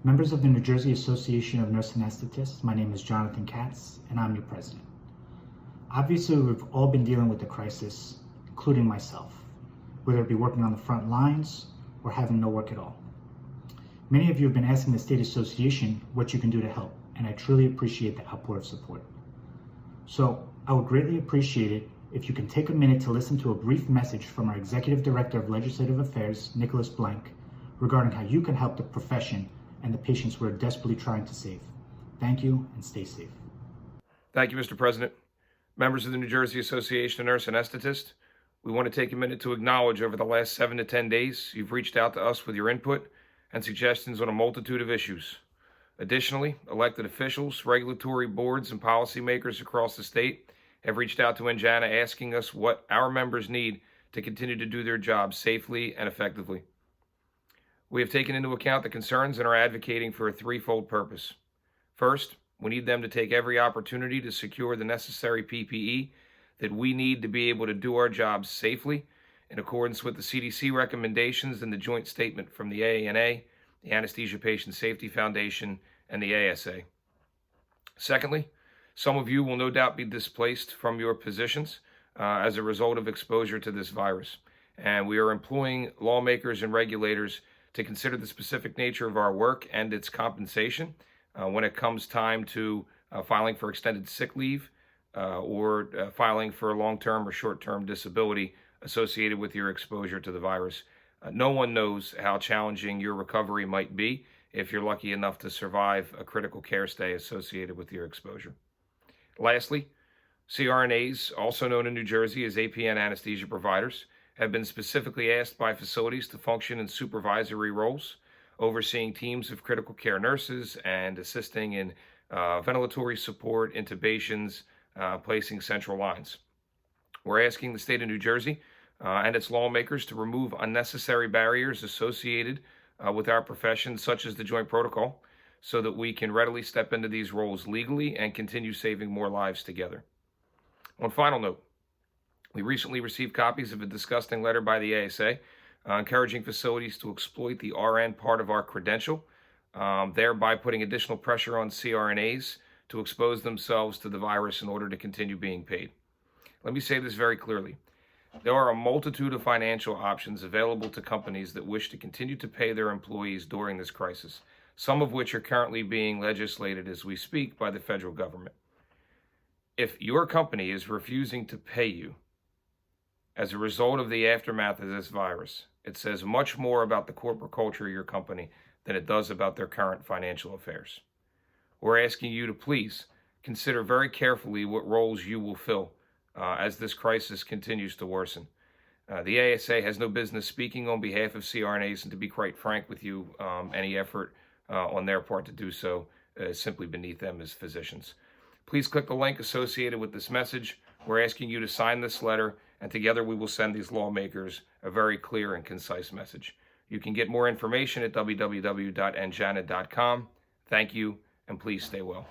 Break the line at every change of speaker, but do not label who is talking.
Members of the New Jersey Association of Nurse Anesthetists, my name is Jonathan Katz, and I'm your president. Obviously, we've all been dealing with the crisis, including myself, whether it be working on the front lines or having no work at all. Many of you have been asking the State Association what you can do to help, and I truly appreciate the outpour of support. So I would greatly appreciate it if you can take a minute to listen to a brief message from our Executive Director of Legislative Affairs, Nicholas Blanck, regarding how you can help the profession and the patients we're desperately trying to save. Thank you, and stay safe.
Thank you, Mr. President. Members of the New Jersey Association of Nurse Anesthetists, we want to take a minute to acknowledge over the last 7 to 10 days, you've reached out to us with your input and suggestions on a multitude of issues. Additionally, elected officials, regulatory boards, and policymakers across the state have reached out to NJANA asking us what our members need to continue to do their jobs safely and effectively. We have taken into account the concerns and are advocating for a threefold purpose. First, we need them to take every opportunity to secure the necessary PPE that we need to be able to do our jobs safely in accordance with the CDC recommendations and the joint statement from the APN-A, the Anesthesia Patient Safety Foundation, and the ASA. Secondly, some of you will no doubt be displaced from your positions as a result of exposure to this virus, and we are employing lawmakers and regulators to consider the specific nature of our work and its compensation when it comes time to filing for extended sick leave or filing for long-term or short-term disability associated with your exposure to the virus. No one knows how challenging your recovery might be if you're lucky enough to survive a critical care stay associated with your exposure. Lastly, CRNAs, also known in New Jersey as APN anesthesia providers, have been specifically asked by facilities to function in supervisory roles, overseeing teams of critical care nurses and assisting in ventilatory support, intubations, placing central lines. We're asking the state of New Jersey and its lawmakers to remove unnecessary barriers associated with our profession, such as the joint protocol, so that we can readily step into these roles legally and continue saving more lives together. On final note, we recently received copies of a disgusting letter by the ASA encouraging facilities to exploit the RN part of our credential, thereby putting additional pressure on CRNAs to expose themselves to the virus in order to continue being paid. Let me say this very clearly. There are a multitude of financial options available to companies that wish to continue to pay their employees during this crisis, some of which are currently being legislated as we speak by the federal government. If your company is refusing to pay you as a result of the aftermath of this virus, it says much more about the corporate culture of your company than it does about their current financial affairs. We're asking you to please consider very carefully what roles you will fill as this crisis continues to worsen. The ASA has no business speaking on behalf of CRNAs, and to be quite frank with you, any effort on their part to do so is simply beneath them as physicians. Please click the link associated with this message. We're asking you to sign this letter, and together we will send these lawmakers a very clear and concise message. You can get more information at www.njana.com. Thank you, and please stay well.